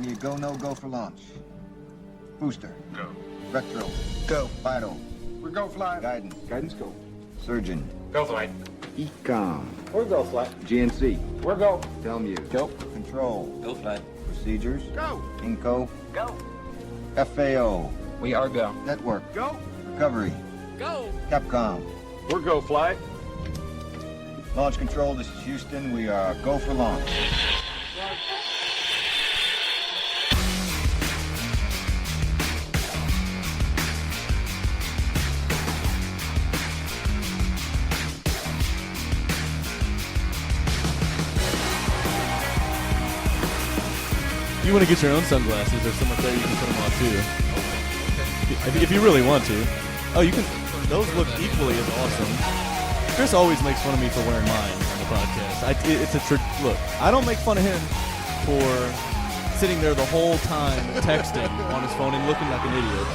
You go, no go for launch. Booster. Go. Retro. Go. Vital. We're go flight. Guidance. Guidance go. Surgeon. Go flight. Ecom. We're go flight. GNC. We're go. Telmuse. Go. Control. Go flight. Procedures. Go. Inco. Go. FAO. We are go. Network. Go. Recovery. Go. Capcom. We're go flight. Launch control, this is Houston. We are go for launch. You want to get your own sunglasses? There's some up there you can put them on too. If you really want to. Oh, you can. Those look equally as awesome. Chris always makes fun of me for wearing mine on the podcast. Look, I don't make fun of him for sitting there the whole time texting on his phone and looking like an idiot.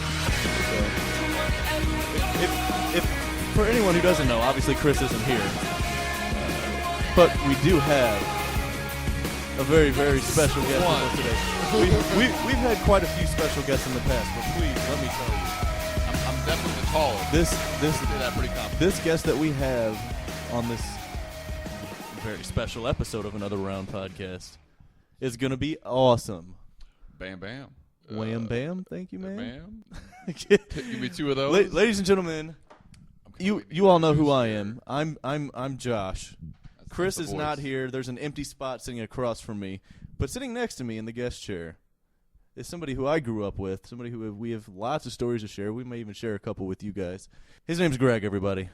So, if for anyone who doesn't know, obviously Chris isn't here, but we do have a very, very special guest with us today. We've had quite a few special guests in the past, but please let me tell you. I'm definitely the tallest. This guest that we have on this very special episode of Another Round podcast is going to be awesome. Bam, bam. Wham, bam. Thank you, man. Bam. Give me two of those. Ladies and gentlemen, you all know who I am. I'm Josh. Chris is not here. There's an empty spot sitting across from me. But sitting next to me in the guest chair is somebody who I grew up with, somebody who we have lots of stories to share. We may even share a couple with you guys. His name's Greg, everybody.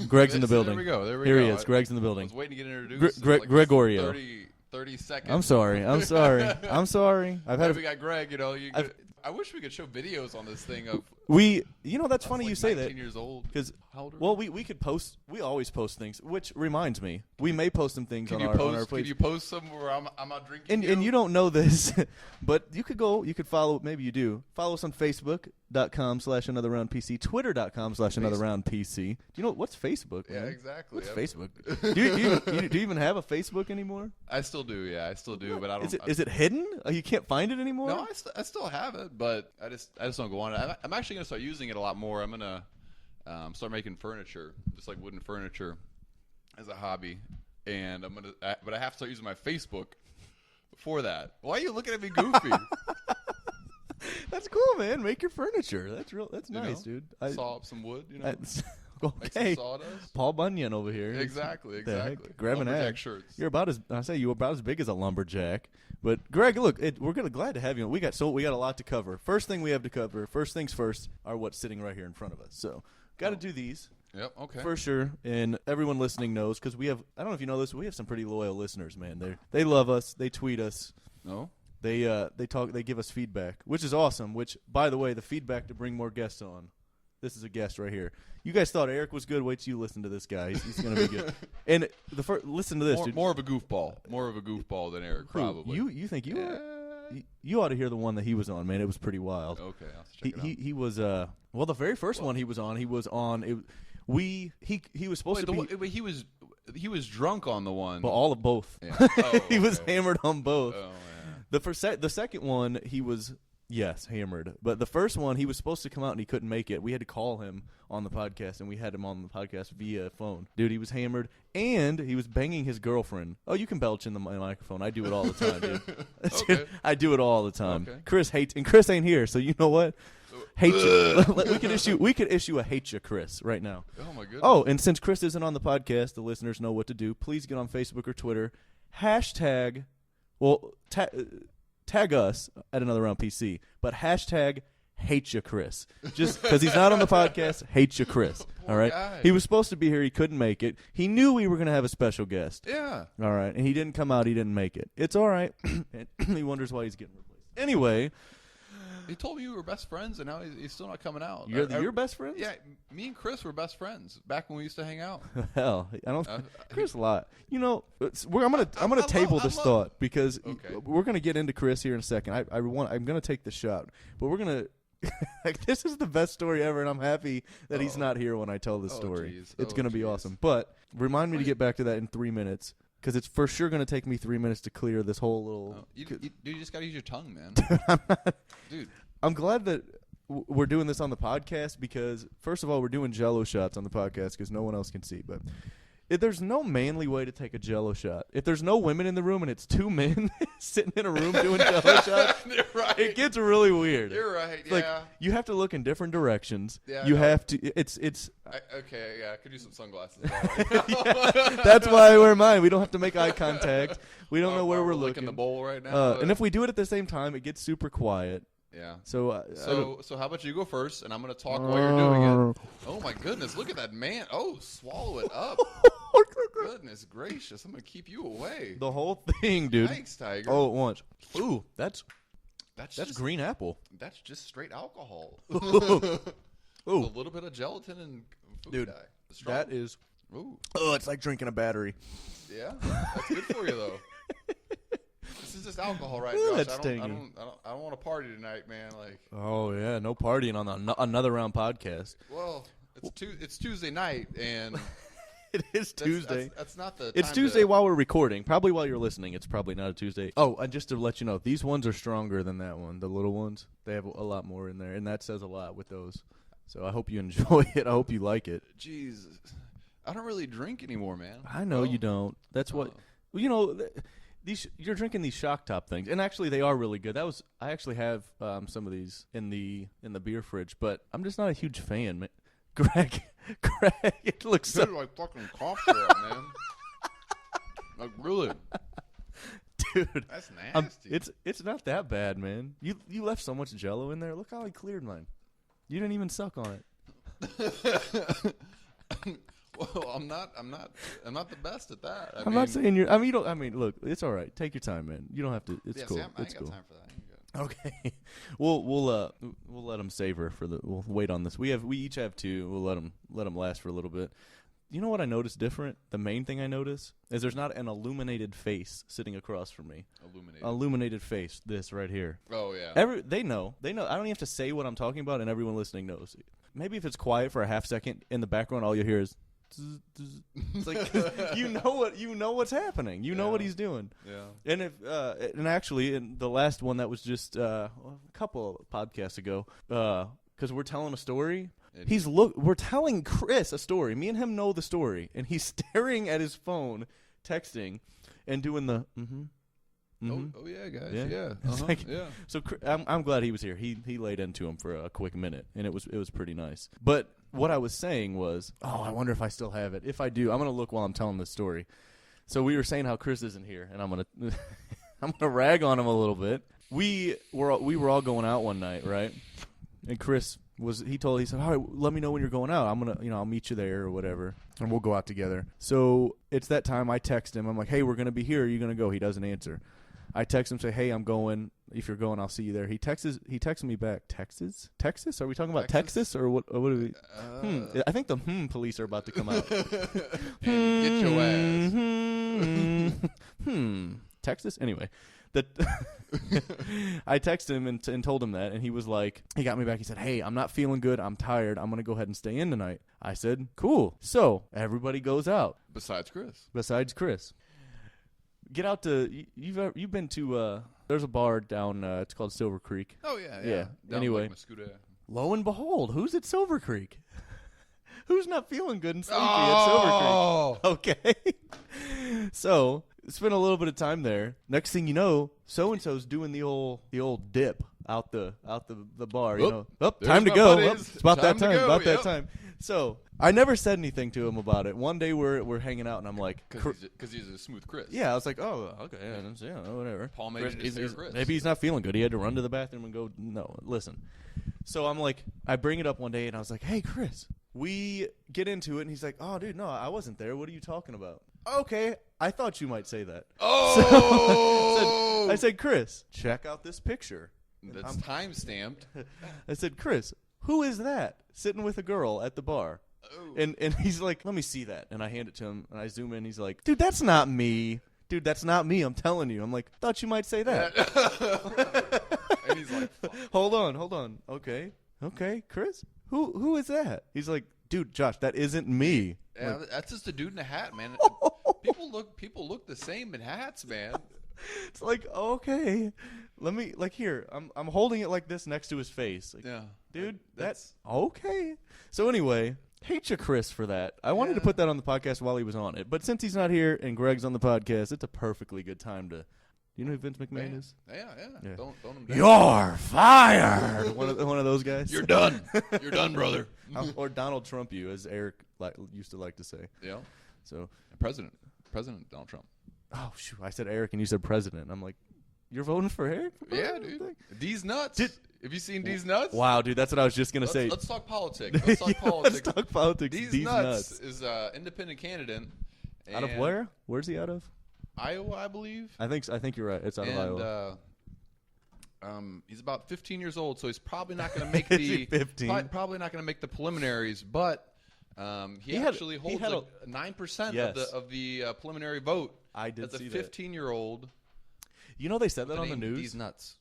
Greg's in the building. There we go. Here he is. Greg's in the building. I was waiting to get introduced. Gregorio. 30 seconds. I'm sorry. I'm sorry. We got Greg, I wish we could show videos on this thing of that's funny you say that. 19 years old. Because how old are we could post. We always post things, which reminds me, we may post some things on our page. Can you post some where I'm out drinking? And you don't know this, but you could follow. Maybe you do. Follow us on Facebook.com/AnotherRoundPC, Twitter.com/AnotherRoundPC. Do you know what's Facebook? Man? Yeah, exactly. What's Facebook? do you even have a Facebook anymore? I still do. Yeah, I still do. But I don't. Is it hidden? You can't find it anymore? No, I still have it, but I just don't go on it. I'm actually gonna start using it a lot more. I'm gonna start making furniture, just like wooden furniture, as a hobby, and but I have to start using my Facebook for that. Why are you looking at me goofy? That's cool, man. Make your furniture. That's nice, dude. Saw up some wood, Okay. Sawdust. Paul Bunyan over here. Exactly. Grab an lumberjack axe. shirts. You're about as big as a lumberjack. But Greg, look, we're glad to have you. We got a lot to cover. First thing we have to cover. First things first are what's sitting right here in front of us. So, got to do these. Yep. Okay. For sure, and everyone listening knows because we have. I don't know if you know this, but we have some pretty loyal listeners, man. They love us. They tweet us. No. They talk. They give us feedback, which is awesome. Which, by the way, the feedback to bring more guests on. This is a guest right here. You guys thought Eric was good. Wait till you listen to this guy. He's going to be good. And listen to this, dude. More of a goofball. More of a goofball than Eric, probably. You think you were? You ought to hear the one that he was on, man. It was pretty wild. Okay, I'll have to check it out. He was the very first one he was on. He was on. He was supposed to be. He was drunk on the one. But all of both. Yeah. Oh, he was hammered on both. Oh, yeah. The second one he was. Yes, hammered. But the first one, he was supposed to come out and he couldn't make it. We had to call him on the podcast, and we had him on the podcast via phone. Dude, he was hammered, and he was banging his girlfriend. Oh, you can belch in the microphone. I do it all the time, dude. Okay. I do it all the time. Okay. Chris hates, and Chris ain't here, so you know what? Hate you. We could issue a hate you, Chris, right now. Oh my goodness. Oh, and since Chris isn't on the podcast, the listeners know what to do. Please get on Facebook or Twitter. Hashtag. Tag us at Another Round PC, but hashtag hate you, Chris. Just because he's not on the podcast, hate you, Chris. All right. Guy. He was supposed to be here. He couldn't make it. He knew we were going to have a special guest. Yeah. All right. And he didn't come out. He didn't make it. It's all right. And he wonders why he's getting replaced. Anyway. He told me we were best friends, and now he's still not coming out. You're best friends? Yeah, me and Chris were best friends back when we used to hang out. Hell, I don't. Chris a lot. I'm gonna table this thought because we're gonna get into Chris here in a second. I'm gonna take the shot, but we're gonna. This is the best story ever, and I'm happy that he's not here when I tell this story. Geez. It's gonna be awesome. But remind me to get back to that in 3 minutes. because it's for sure going to take me 3 minutes to clear this whole little. Dude, you just gotta use your tongue, man. Dude, I'm glad that we're doing this on the podcast because, first of all, we're doing jello shots on the podcast because no one else can see. But there's no manly way to take a jello shot. If there's no women in the room and it's 2 men sitting in a room doing jello shots, you're right. it gets really weird. You're right. It's like, you have to look in different directions. Yeah, you no. have to. Okay, yeah, I could use some sunglasses. That's why I wear mine. We don't have to make eye contact. We don't know where we're looking. looking. The bowl right now. And if we do it at the same time, it gets super quiet. Yeah. So how about you go first, and I'm gonna talk while you're doing it. Oh my goodness, look at that man! Oh, swallow it up. Goodness gracious, I'm gonna keep you away. The whole thing, dude. Thanks, Tiger. Oh, at once. Ooh, that's just, green apple. That's just straight alcohol. Ooh. A little bit of gelatin and food Dude, dye. Strong. that is. Ooh. Oh, it's like drinking a battery. Yeah, that's good for you though. This is just alcohol, right, Ooh, Josh? that's I don't want to party tonight, man. Like. Oh yeah, no partying on another round podcast. Well, it's Tuesday night, and it is Tuesday. That's not the. It's time Tuesday while we're recording. Probably while you're listening, it's probably not a Tuesday. Oh, and just to let you know, these ones are stronger than that one. The little ones, they have a lot more in there, and that says a lot with those. So I hope you enjoy it. I hope you like it. Jesus, I don't really drink anymore, man. I know you don't. That's what you're drinking these shock top things, and actually they are really good. I actually have some of these in the beer fridge, but I'm just not a huge fan, man. Greg, it looks so like fucking cough syrup, man. Like really, dude. That's nasty. It's not that bad, man. You left so much Jello in there. Look how I cleared mine. You didn't even suck on it. Well, I'm not the best at that. I'm not saying you're. I mean, you don't. I mean, look, it's all right. Take your time, man. You don't have to. It's cool. I ain't it's got cool. time for that. Okay, we'll let them savor for the. We'll wait on this. We each have 2. We'll let them last for a little bit. You know what I noticed different? The main thing I notice is there's not an illuminated face sitting across from me. Illuminated face. This right here. Oh yeah. They know. I don't even have to say what I'm talking about, and everyone listening knows. Maybe if it's quiet for a half second in the background, all you hear is. It's like you know what's happening. You know what he's doing. Yeah. And and actually, in the last one that was just a couple of podcasts ago, because we're telling a story. We're telling Chris a story. Me and him know the story, and he's staring at his phone, texting, and doing the Oh yeah, guys. Yeah. Yeah. So I'm glad he was here. He laid into him for a quick minute, and it was pretty nice. But what I was saying was, I wonder if I still have it. If I do, I'm gonna look while I'm telling this story. So we were saying how Chris isn't here, and I'm gonna rag on him a little bit. We were all going out one night, right? And Chris he said, all right, let me know when you're going out. I'm gonna, I'll meet you there or whatever, and we'll go out together. So it's that time. I text him. I'm like, hey, we're gonna be here. Are you gonna go? He doesn't answer. I text him, say, hey, I'm going. If you're going, I'll see you there. He texts me back. Texas? Are we talking about Texas or what? What are we? I think the police are about to come out. Get your ass. Texas? Anyway, I texted him and told him that, and he was like, he got me back. He said, hey, I'm not feeling good. I'm tired. I'm going to go ahead and stay in tonight. I said, cool. So everybody goes out. Besides Chris. Get out to you've been to there's a bar down it's called Silver Creek. Oh yeah. Anyway, lo and behold, who's at Silver Creek? Who's not feeling good and sleepy at Silver Creek? Okay. So spent a little bit of time there. Next thing you know, so and so's doing the old dip out the bar. Time to go. It's about that time. That time. So I never said anything to him about it. One day we're hanging out, and I'm like, because he's a smooth Chris. Yeah, I was like, oh, okay, yeah, whatever. Paul made it Chris. Maybe he's not feeling good. He had to run to the bathroom and go. No, listen. So I'm like, I bring it up one day, and I was like, hey, Chris. We get into it, and he's like, oh, dude, no, I wasn't there. What are you talking about? Okay, I thought you might say that. Oh! So I said, Chris, check out this picture. That's time-stamped. I said, Chris, who is that sitting with a girl at the bar? Oh. And he's like, let me see that. And I hand it to him, and I zoom in. He's like, dude, that's not me. Dude, that's not me. I'm telling you. I'm like, thought you might say that. And he's like, fuck. Hold on. Okay, Chris, who is that? He's like, dude, Josh, that isn't me. Yeah, like, that's just a dude in a hat, man. People people look the same in hats, man. It's like, okay, let me here. I'm holding it like this next to his face. Like, Yeah, dude, that's okay. So anyway, hate you, Chris, for that. I wanted to put that on the podcast while he was on it, but since he's not here and Greg's on the podcast, it's a perfectly good time to. You know who Vince McMahon is? Yeah. Don't him down. You're fired. one of those guys. You're done. You're done, brother. Or Donald Trump, you, as Eric used to like to say. Yeah. So President Donald Trump. Oh shoot! I said Eric and you said President. I'm like, you're voting for Eric? Yeah, dude. Deez Nuts. Have you seen Deez Nuts? Wow, dude, that's what I was just gonna say. Let's talk politics. Let's talk politics. Let's talk politics. Deez Nuts is an independent candidate. Out of where? Where's he out of? Iowa, I believe. I think you're right. It's out of Iowa. He's about 15 years old, so he's probably not going to make the 15? Probably not going to make the preliminaries, but he actually holds 9% of the preliminary vote. I did see that. As a 15-year-old. You know they said that on the news. Deez Nuts.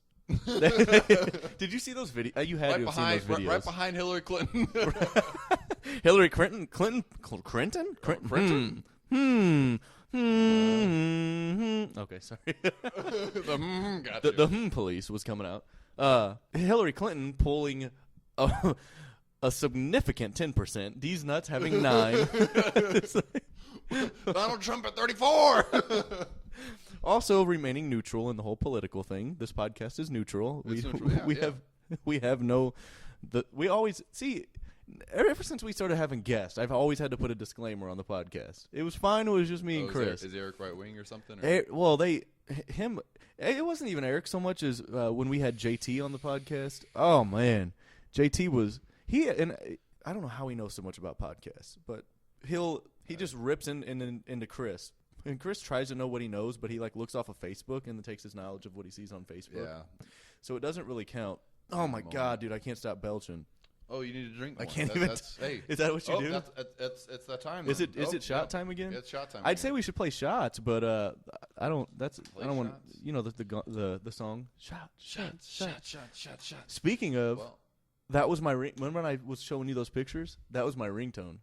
Did you see those videos? You had to have seen those videos. Right behind Hillary Clinton. Hillary Clinton? Clinton? Okay, sorry. Gotcha. The police was coming out. Hillary Clinton pulling a significant 10%. Deez Nuts having 9%. Donald Trump at 34. Also remaining neutral in the whole political thing. This podcast is neutral. We have no. We always see. Ever since we started having guests, I've always had to put a disclaimer on the podcast. It was fine. It was just me and Chris. Is Eric right wing or something? Or? It wasn't even Eric so much as when we had JT on the podcast. Oh man, JT was and I don't know how he knows so much about podcasts, but he just rips into Chris. And Chris tries to know what he knows, but he looks off of Facebook and then takes his knowledge of what he sees on Facebook. Yeah. So it doesn't really count. Oh my God, dude, I can't stop belching. Oh, you need to drink more. I can't even. Hey. Is that what you do? It's that time. Is it shot time again? Yeah, it's shot time. I'd say we should play shots, but I don't. I don't want. You know the song. Shot. Speaking of, that was my ring. Remember when I was showing you those pictures? That was my ringtone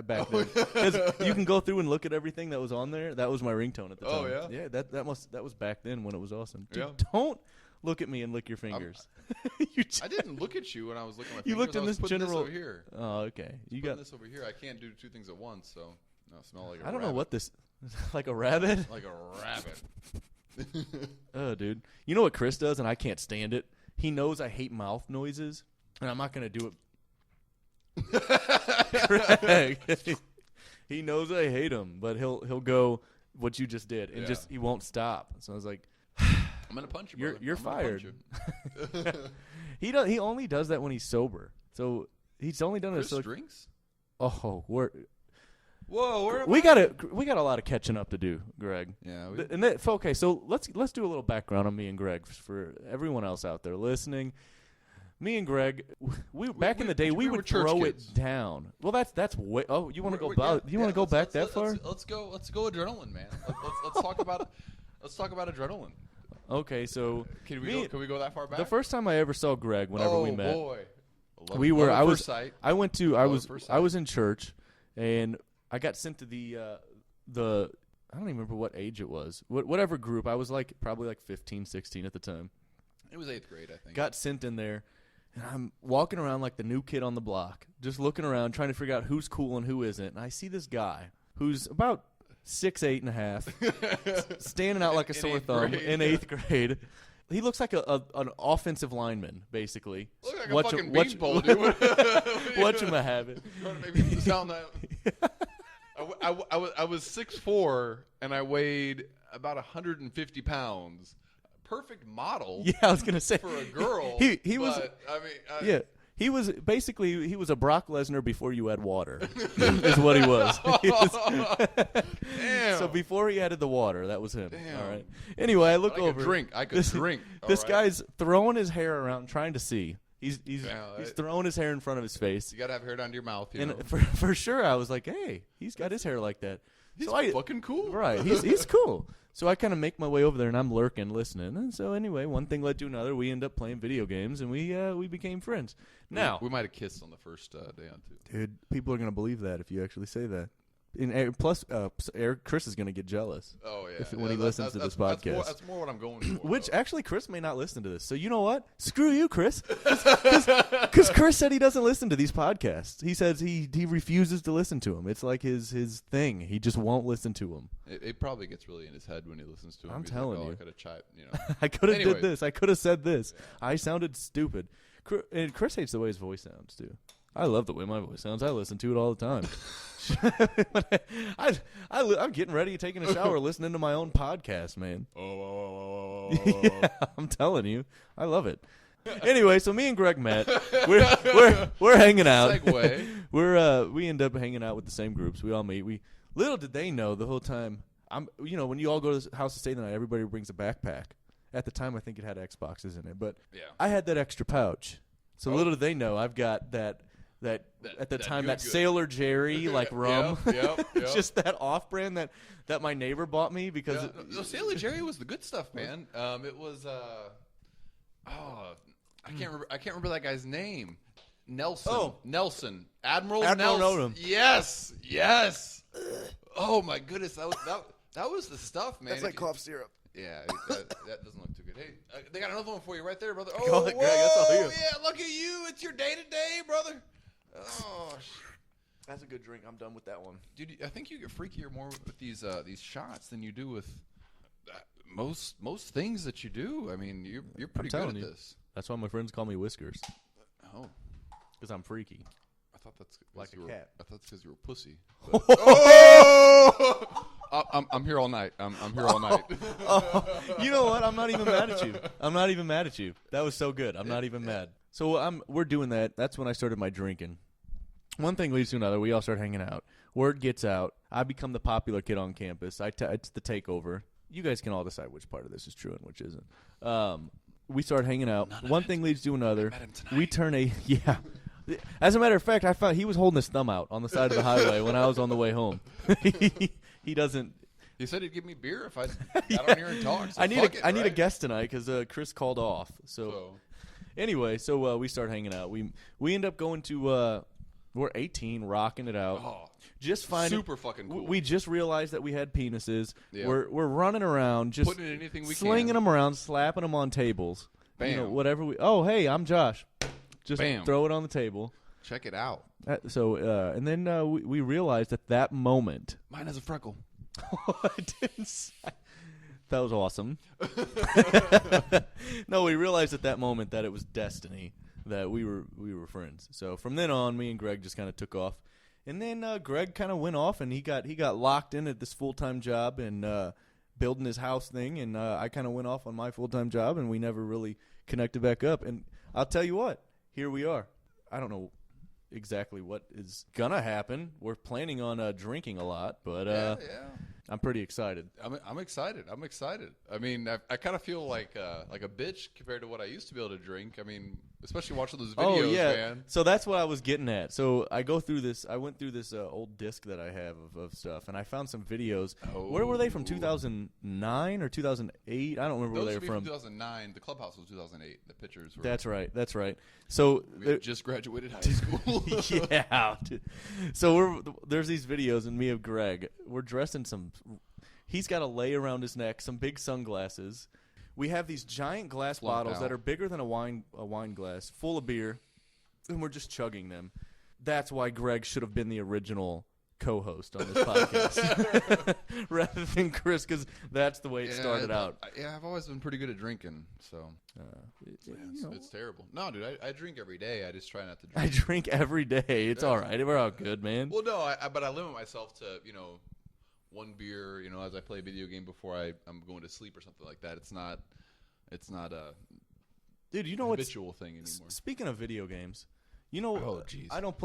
back then. Because you can go through and look at everything that was on there. That was my ringtone at the time. Oh yeah. Yeah. That was back then when it was awesome. Dude, yeah. Don't look at me and lick your fingers. I didn't look at you when I was looking at my fingers. You looked in this general. This over here. Oh, okay. You got this over here. I can't do two things at once, so I smell like a rabbit. I don't know what this. Like a rabbit. Like a rabbit. Oh, dude. You know what Chris does, and I can't stand it. He knows I hate mouth noises, and I'm not gonna do it. Greg. He knows I hate him, but he'll go what you just did, and he won't stop. So I was like. I'm gonna punch you. You're fired. He only does that when he's sober. So he's only done Chris it. Drinks? Oh, whoa! We got a lot of catching up to do, Greg. Yeah. Okay, so let's do a little background on me and Greg for everyone else out there listening. Me and Greg, back in the day, we would throw it down. Well, that's way. Oh, you want to go? You want to go back that far? Let's go adrenaline, man. Let's talk about. Let's talk about adrenaline. Okay, so can we go that far back? The first time I ever saw Greg, whenever we met, boy. I was in church, and I got sent to the I don't even remember what age it was. Whatever group. I was probably 15, 16 at the time. It was 8th grade, I think. Got sent in there, and I'm walking around like the new kid on the block, just looking around, trying to figure out who's cool and who isn't. And I see this guy who's about 6'8" and a half, standing out like a sore thumb in 8th grade. He looks like an offensive lineman, basically. Look like a fucking beanpole, dude. Watch him have it. Maybe sound that. I was 6'4", and I weighed about 150 pounds. Perfect model. Yeah, I was gonna say for a girl. He was. Yeah. He was a Brock Lesnar before you had water, is what he was. Damn. So before he added the water, that was him. Damn. All right. Anyway, I look over. I could drink. This guy's throwing his hair around, trying to see. He's throwing his hair in front of his face. You gotta have hair down to your mouth. And for sure, I was like, hey, he's got his hair like that. He's fucking cool. Right. He's cool. So I kind of make my way over there, and I'm lurking, listening. And so anyway, one thing led to another. We end up playing video games, and we became friends. Now we might have kissed on the first day on two. Dude, people are gonna believe that if you actually say that. And plus, Chris is going to get jealous. Oh yeah. When he listens to this podcast. That's more what I'm going for. Which actually, Chris may not listen to this. So you know what? Screw you, Chris. Because Chris said he doesn't listen to these podcasts. He says he refuses to listen to them. It's like his thing. He just won't listen to them. It probably gets really in his head when he listens to them. I'm He's telling like, you. I could have chiped. I could have Anyway. did this. I could have said this. Yeah. I sounded stupid. And Chris hates the way his voice sounds too. I love the way my voice sounds. I listen to it all the time. I'm getting ready, taking a shower, listening to my own podcast, man. Yeah, I'm telling you, I love it. Anyway, so me and Greg met. We're hanging out. Segue. We end up hanging out with the same groups. We all meet. Little did they know the whole time. When you all go to the house to stay the night, everybody brings a backpack. At the time, I think it had Xboxes in it, but yeah. I had that extra pouch. So little did they know, I've got that at the time that Sailor Jerry rum. Yep. Just that off-brand that my neighbor bought me because Sailor Jerry was the good stuff, man. It was I can't remember that guy's name. Nelson. Admiral Nelson. Odom. Yes. Oh my goodness, that was the stuff, man. That's like cough syrup. Yeah, that doesn't look too good. Hey, they got another one for you right there, brother. Call it, Greg. That's all you. Yeah, look at you. It's your day-to-day, brother. Oh, that's a good drink. I'm done with that one. Dude, I think you get freakier more with these shots than you do with most things that you do. I mean, you're pretty good at this. That's why my friends call me Whiskers. Oh, because I'm freaky. I thought that's like a cat. I thought that's because you were a pussy. Oh! I'm here all night. I'm here all night. You know what? I'm not even mad at you. That was so good. I'm not even mad. So we're doing that. That's when I started my drinking. One thing leads to another. We all start hanging out. Word gets out. I become the popular kid on campus. It's the takeover. You guys can all decide which part of this is true and which isn't. We start hanging out. One thing leads to another. We turn yeah. As a matter of fact, I found he was holding his thumb out on the side of the highway when I was on the way home. He doesn't. He said he'd give me beer if I got on here and talk. So I need a guest tonight because Chris called off. So anyway, we start hanging out. We end up going to we're 18, rocking it out. Oh, just finding super fucking cool. We just realized that we had penises. Yeah. We're running around, just putting in anything we slinging them around, slapping them on tables. Bam. Whatever we. Oh, hey, I'm Josh. Just Bam. throw it on the table. Check it out. And then we realized at that moment. Mine has a freckle. I didn't say. That was awesome. No, we realized at that moment that it was destiny, that we were friends. So from then on, me and Greg just kind of took off. And then Greg kind of went off, and he got locked in at this full-time job and building his house thing. And I kind of went off on my full-time job, and we never really connected back up. And I'll tell you what, here we are. I don't know exactly what is gonna happen. We're planning on drinking a lot, but yeah. I'm pretty excited. I'm excited. I mean, I kind of feel like a bitch compared to what I used to be able to drink. I mean, especially watching those videos, man. So that's what I was getting at. So I went through this old disc that I have of stuff, and I found some videos. Where were they from? 2009 or 2008? I don't remember where they were from. 2009. The clubhouse was 2008. The pictures were. That's right. So we just graduated high school. Yeah. So there's these videos, and me and Greg, we're dressed in some. He's got a lei around his neck, some big sunglasses. We have these giant glass bottles that are bigger than a wine glass, full of beer, and we're just chugging them. That's why Greg should have been the original co-host on this podcast rather than Chris, because that's the way it started out. I've always been pretty good at drinking, so it's terrible. No, dude, I drink every day. I just try not to drink. I drink every day. It's all right. We're all good, man. Well, no, but I limit myself to one beer, as I play a video game before I'm going to sleep or something like that. It's not a dude. You know habitual thing anymore. Speaking of video games, I don't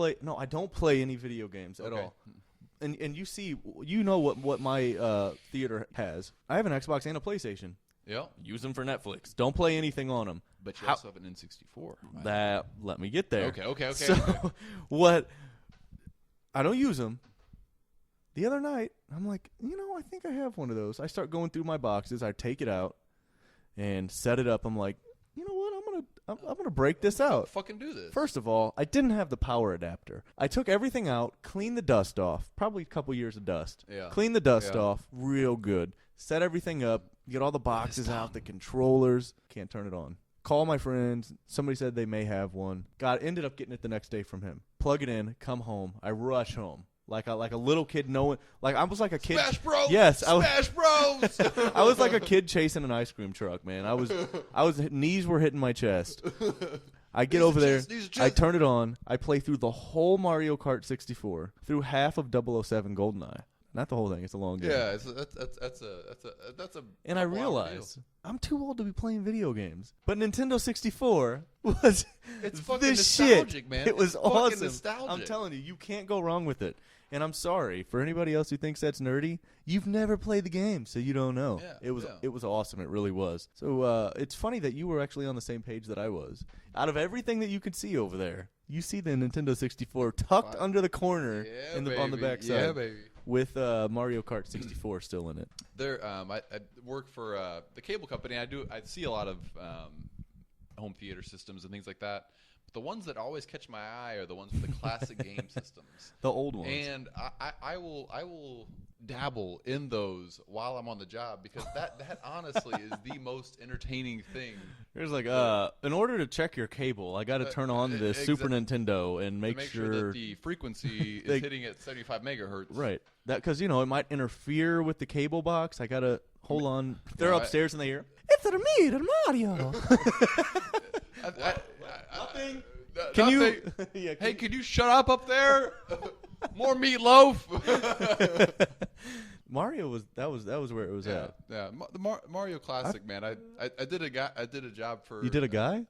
play any video games at all. And you see, what my theater has. I have an Xbox and a PlayStation. Yeah. Use them for Netflix. Don't play anything on them. But you also have an N64. Let me get there. Okay. So what? I don't use them. The other night, I'm like, I think I have one of those. I start going through my boxes. I take it out and set it up. I'm like, you know what? I'm gonna break this out. Fucking do this. First of all, I didn't have the power adapter. I took everything out, cleaned the dust off, probably a couple years of dust. Yeah. Cleaned the dust off real good. Set everything up, get all the boxes out, the controllers. Can't turn it on. Call my friends. Somebody said they may have one. Ended up getting it the next day from him. Plug it in, come home. I rush home. Like a little kid knowing, like I was like a kid. Smash Bros. Yes, Smash Bros. I was like a kid chasing an ice cream truck, man. I was knees were hitting my chest. I get over there, I turn it on, I play through the whole Mario Kart 64, through half of 007 GoldenEye. Not the whole thing. It's a long game. Yeah, that's a. And I realize I'm too old to be playing video games. But Nintendo 64 was it's fucking the nostalgic, shit. man. It was It's awesome. fucking nostalgic. I'm telling you, you can't go wrong with it. And I'm sorry for anybody else who thinks that's nerdy. You've never played the game, so you don't know. Yeah, It was awesome. It really was. So it's funny that you were actually on the same page that I was. Out of everything that you could see over there, you see the Nintendo 64 tucked under the corner on the back side. Yeah, baby. With Mario Kart 64 still in it. There, I work for the cable company. I see a lot of home theater systems and things like that. But the ones that always catch my eye are the ones with the classic game systems, the old ones. And I will dabble in those while I'm on the job because that honestly is the most entertaining thing. There's like, in order to check your cable, I got to turn on the Super Nintendo and make sure that the frequency is hitting at 75 megahertz. Right. That because it might interfere with the cable box. I gotta hold on. They're upstairs and they hear it's me, the Mario. Nothing. Can you? Yeah, hey, can you shut up there? More meatloaf. Mario was where it was at. Yeah, the Mario Classic, man. I did a job for. You did a guy?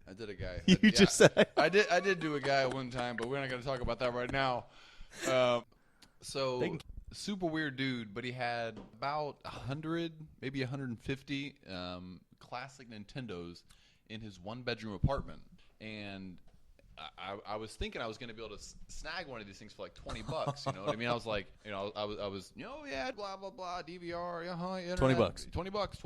I did a guy. You just said. I did do a guy one time, but we're not going to talk about that right now. So super weird dude, but he had about 100, maybe 150 classic Nintendos in his one-bedroom apartment, and I was thinking I was going to be able to snag one of these things for like $20. You know what I mean? I was like, I was, yeah, blah blah blah, DVR, internet, $20.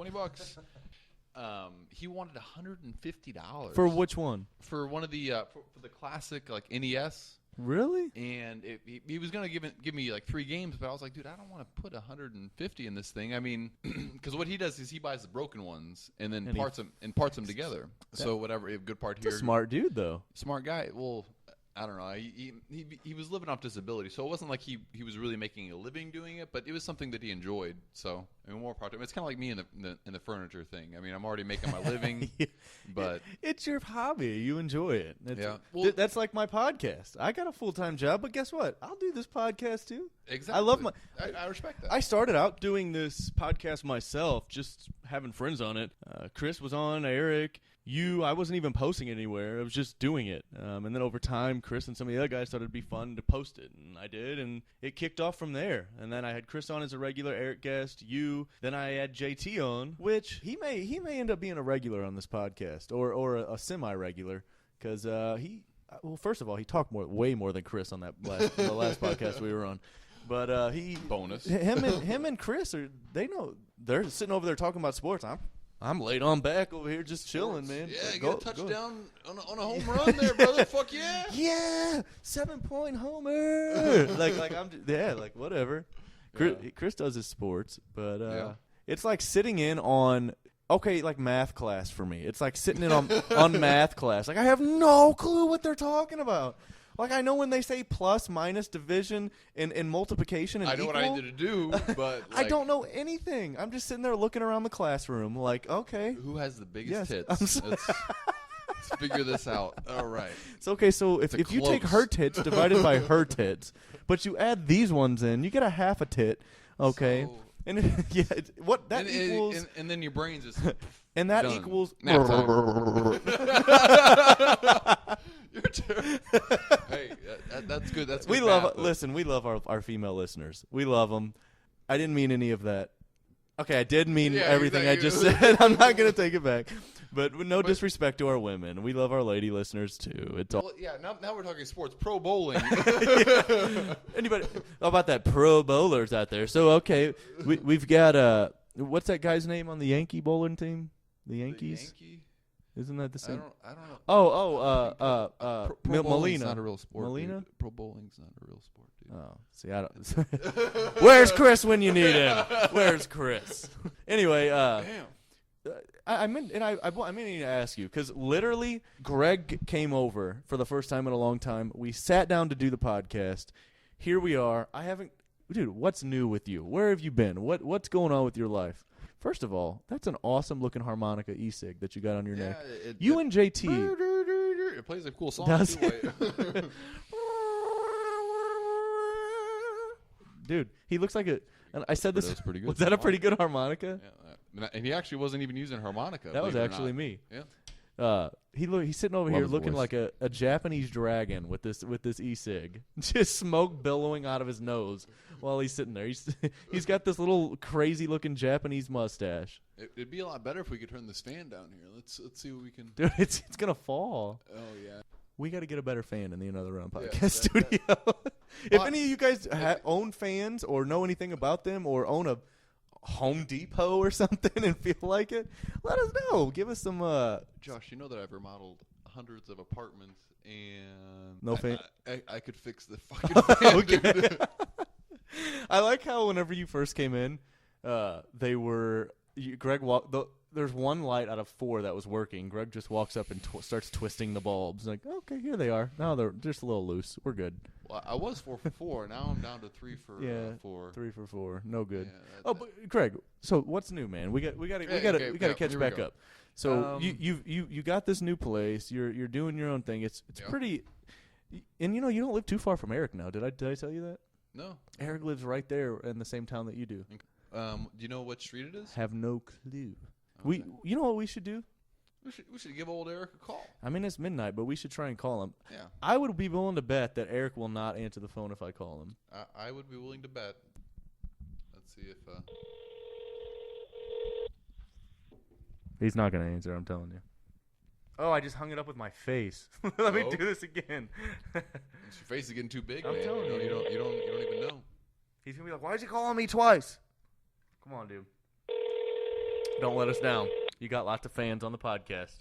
$20. He wanted $150 For which one? For one of the for the classic like NES. Really? And he was gonna give me like 3 games, but I was like, dude, I don't want to put 150 in this thing. I mean, because what he does is he buys the broken ones and then parts them together. So whatever, a good part here. He's a smart dude, though. Smart guy. Well, I don't know. He was living off disability, so it wasn't like he was really making a living doing it, but it was something that he enjoyed. So I mean, more part of it. It's kind of like me in the furniture thing. I mean, I'm already making my living, but it's your hobby. You enjoy it. Yeah, well, that's like my podcast. I got a full-time job, but guess what? I'll do this podcast too. Exactly. I love I respect that. I started out doing this podcast myself, just having friends on it. Chris was on, Eric. I wasn't even posting anywhere. I was just doing it. And then over time, Chris and some of the other guys started to be fun to post it. And I did, and it kicked off from there. And then I had Chris on as a regular, Eric guest, then I had JT on, which he may end up being a regular on this podcast, or a semi-regular, because well, first of all, he talked way more than Chris on the last podcast we were on. But bonus. Him and Chris they're sitting over there talking about sports. I'm laid on back over here just chilling, man. Yeah, get a touchdown on a home run there, brother. Fuck yeah. Yeah, 7-point homer. like whatever. Chris does his sports, but it's like sitting in on like math class for me. It's like sitting in on math class. Like I have no clue what they're talking about. Like, I know when they say plus, minus, division, and multiplication and equal. I know what I need to do, but I don't know anything. I'm just sitting there looking around the classroom like, okay. Who has the biggest tits? Let's figure this out. All right. It's okay, so if you take her tits divided by her tits, but you add these ones in, you get a half a tit, okay? So, and equals... And then your brain's just and that done. equals... Nap time. You're terrible. Hey, that's good. That's good. We love our female listeners. We love them. I didn't mean any of that. Okay, I did mean everything I just said. I'm not going to take it back. But no disrespect to our women. We love our lady listeners too. It's all. Well, now we're talking sports. Pro bowling. Anybody? How about that pro bowlers out there? So okay, we've got what's that guy's name on the Yankee bowling team? The Yankees. Isn't that the same? I don't know. Oh, Bowling's Molina. not a real sport. Molina? Dude. Pro bowling's not a real sport, dude. Oh, see, I don't. Where's Chris when you need him? Where's Chris? Anyway, Damn. I meant to ask you because literally Greg came over for the first time in a long time. We sat down to do the podcast. Here we are. Dude, what's new with you? Where have you been? What's going on with your life? First of all, that's an awesome looking harmonica e-cig that you got on your neck. You and JT. It plays a cool song. Does too, it? Dude, he looks like and I said this. That's pretty good. Was that a pretty good harmonica? Yeah, and he actually wasn't even using harmonica. That was believe it or actually not. me. Yeah. He's sitting over Love here his looking voice. like a Japanese dragon with this e-cig, just smoke billowing out of his nose while he's sitting there. He's got this little crazy looking Japanese mustache. It'd be a lot better if we could turn this fan down here. Let's see what we can. Dude, it's gonna fall. Oh yeah. We got to get a better fan in the Another Round Yeah, podcast that- studio. If any of you guys own fans or know anything about them or own a Home Depot or something and feel like it, let us know. Give us some. Josh, you know that I've remodeled hundreds of apartments and No fan? I could fix the fucking fan, Okay. dude. I like how whenever you first came in, Greg walked. There's one light out of 4 that was working. Greg just walks up and starts twisting the bulbs. Like, okay, here they are. Now they're just a little loose. We're good. Well, I was 4 for 4. Now I'm down to 3 for 4. 3 for 4. No good. Yeah, But Greg, so what's new, man? We got to catch here we back go. up. So you got this new place. You're doing your own thing. It's Yeah. pretty. And you don't live too far from Eric now. Did I tell you that? No. Eric lives right there in the same town that you do. Do you know what street it is? Have no clue. Okay. You know what we should do? We should give old Eric a call. I mean, it's midnight, but we should try and call him. Yeah. I would be willing to bet that Eric will not answer the phone if I call him. I would be willing to bet. Let's see if. He's not going to answer, I'm telling you. Oh, I just hung it up with my face. Let me Oh. do this again. Your face is getting too big, I'm man. telling you. You don't even know. He's going to be like, why is he calling me twice? Come on, dude. Don't let us down. You got lots of fans on the podcast.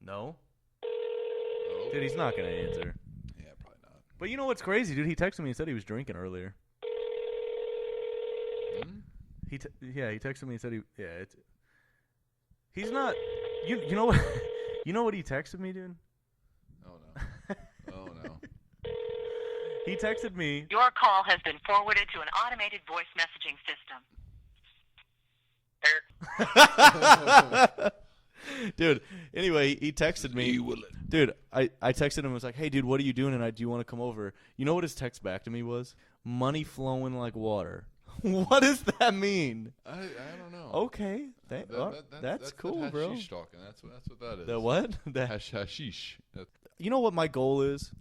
No? Oh. Dude, he's not going to answer. Yeah, probably not. But you know what's crazy, dude? He texted me and said he was drinking earlier. Hmm? He texted me and said he's not. You know what? You know what he texted me, dude? Oh no. Oh no. He texted me. Your call has been forwarded to an automated voice messaging system. Dude, anyway, he texted me. Dude, I texted him and was like, hey, dude, what are you doing tonight? Do you want to come over? You know what his text back to me was? Money flowing like water. What does that mean? I don't know. Okay. That's cool, that bro. hashish talking. That's what that is. The what? Hashish. You know what my goal is?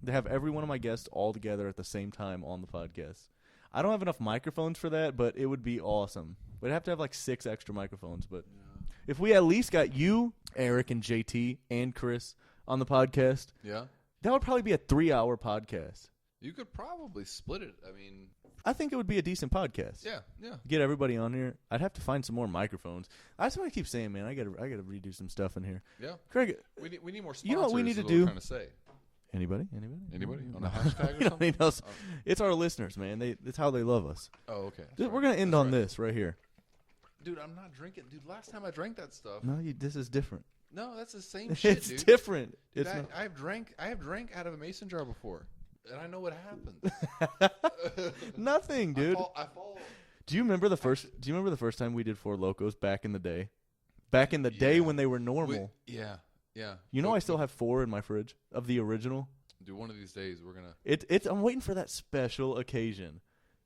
To have every one of my guests all together at the same time on the podcast. I don't have enough microphones for that, but it would be awesome. We'd have to have like 6 extra microphones, but if we at least got you, Eric, and JT, and Chris on the podcast, Yeah. that would probably be a 3-hour podcast. You could probably split it. I mean, I think it would be a decent podcast. yeah. Get everybody on here. I'd have to find some more microphones. That's what I keep saying, man. I gotta redo some stuff in here. Yeah. Craig, We need more sponsors. You know what we need is to what do? we're trying to say. anybody? Anybody on a hashtag or You know, something? he knows. It's our listeners, man. That's how they love us. Oh, okay. We're gonna end on this right here. Dude, I'm not drinking. Dude, last time I drank that stuff. No, this is different. No, that's the same shit, It's dude. different. Dude, It's not. I have drank out of a mason jar before, and I know what happens. Nothing, dude. I fall. Do you remember the first time we did Four Locos back in the day? Back in the day when they were normal. Yeah. You know, I still have 4 in my fridge of the original. Dude, one of these days we're gonna. I'm waiting for that special occasion.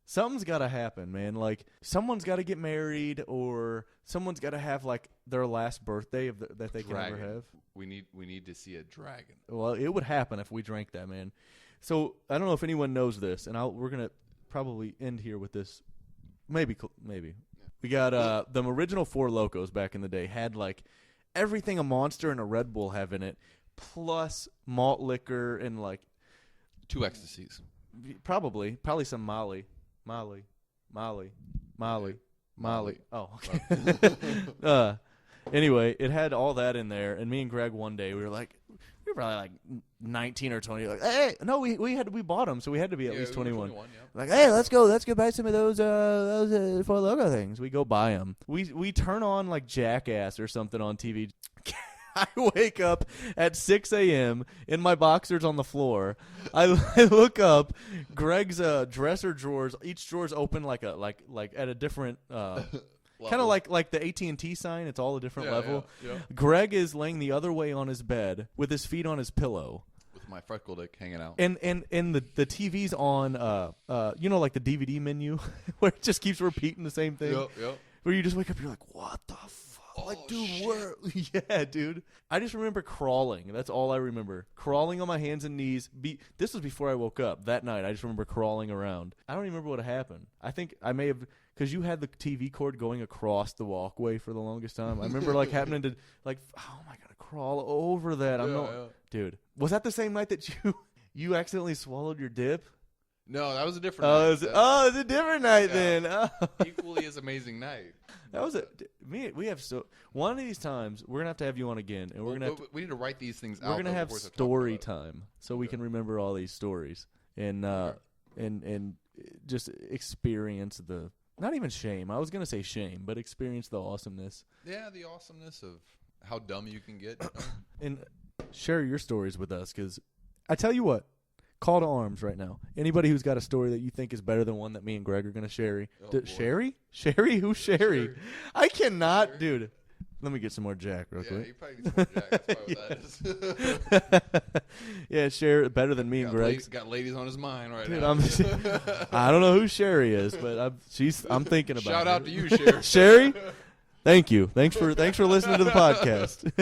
Something's got to happen, man. Like someone's got to get married, or someone's got to have like their last birthday that they can ever have. We need to see a dragon. Well, it would happen if we drank that, man. So I don't know if anyone knows this, and we're gonna probably end here with this. Maybe. We got the original Four Locos back in the day had like everything a Monster and a Red Bull have in it, plus malt liquor and like 2 ecstasies. probably some Molly. Oh, okay. Anyway, it had all that in there, and me and Greg one day we were probably like 19 or 20. Like, hey, no, we bought them, so we had to be at least 21. Like, hey, let's go buy some of those for Loko things. We go buy them. We turn on like Jackass or something on TV. I wake up at 6 a.m. in my boxers on the floor. I look up. Greg's dresser drawers. Each drawer's open like at a different. Kind of like the AT&T sign. It's all a different level. Yeah. Greg is laying the other way on his bed with his feet on his pillow. With my freckle dick hanging out. And the TV's on, like the DVD menu where it just keeps repeating the same thing. Yep. Where you just wake up, you're like, what the fuck? Like, dude, where? Yeah, dude. I just remember crawling. That's all I remember. Crawling on my hands and knees. This was before I woke up that night. I just remember crawling around. I don't even remember what happened. I think I may have, because you had the TV cord going across the walkway for the longest time. I remember like having to like, oh my God, crawl over that. Dude. Was that the same night that you accidentally swallowed your dip? No, that was a different night. It was a different night then. Oh. Equally as amazing night. That was we have one of these times we're gonna have you on again, and we need to write these things out. We're gonna have story time so we can remember all these stories and just experience the not even shame. I was gonna say shame, but experience the awesomeness. Yeah, the awesomeness of how dumb you can get. And share your stories with us, because I tell you what. Call to arms right now. Anybody who's got a story that you think is better than one that me and Greg are going to share. Sherry? Sherry? Who's Sherry? I cannot. Sherry? Dude, let me get some more Jack real quick. Yeah, you probably need some more Jack. That's probably what that is. Yeah, Sherry, better than me and Greg. Got ladies on his mind right dude, now. I don't know who Sherry is, but I'm thinking about Shout her. out to you, Sherry. Sherry? Thank you. Thanks for listening to the podcast.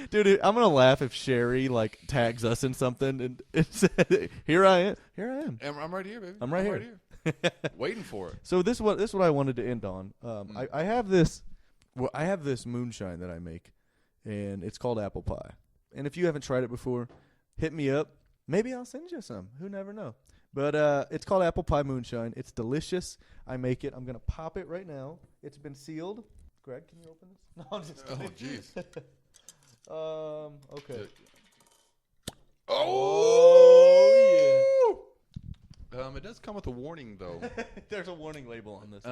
Dude, I'm gonna laugh if Sherry like tags us in something and said, "Here I am. I'm right here, baby. I'm right here. Waiting for it." So this is what I wanted to end on. I have this moonshine that I make, and it's called apple pie. And if you haven't tried it before, hit me up. Maybe I'll send you some. Who never know? But it's called apple pie moonshine. It's delicious. I make it. I'm gonna pop it right now. It's been sealed. Greg, can you open this? No, I'm just kidding. Oh, jeez. Okay. Oh, yeah. It does come with a warning, though. There's a warning label on this.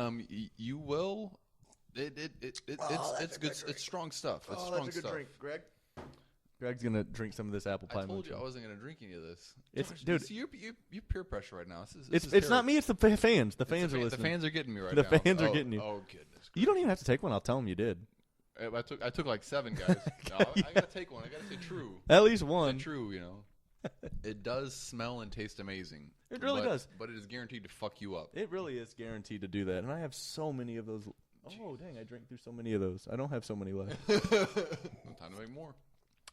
You will. It's good. It's strong stuff. It's strong that's a good stuff. drink, Greg. Greg's gonna drink some of this apple pie. I told you moonshine. I wasn't gonna drink any of this. Dude, you peer pressure right now. It's not me. It's the fans. The fans are listening. The fans are getting me right now. now. The fans are getting you. Oh goodness. You don't even have to take one. I'll tell them you did. I took like 7 guys. No, I gotta take one. I gotta say true. At least one. True, you know. It does smell and taste amazing. It really does. But it is guaranteed to fuck you up. It really is guaranteed to do that. And I have so many of those. Oh, dang, I drank through so many of those. I don't have so many left. Time to make more.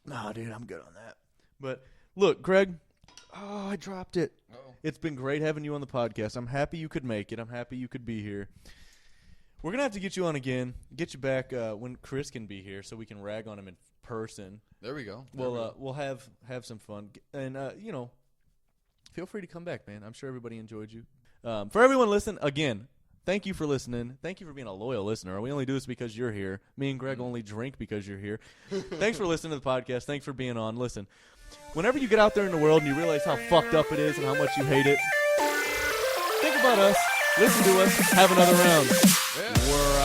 Nah, dude, I'm good on that. But look, Greg. Oh, I dropped it. Uh-oh. It's been great having you on the podcast. I'm happy you could make it. I'm happy you could be here. We're going to have to get you on again, get you back when Chris can be here so we can rag on him in person. There we go. We'll have some fun. And, feel free to come back, man. I'm sure everybody enjoyed you. For everyone listening, again, thank you for listening. Thank you for being a loyal listener. We only do this because you're here. Me and Greg only drink because you're here. Thanks for listening to the podcast. Thanks for being on. Listen, whenever you get out there in the world and you realize how fucked up it is and how much you hate it, think about us. Listen to us. Have another round. Yeah. We're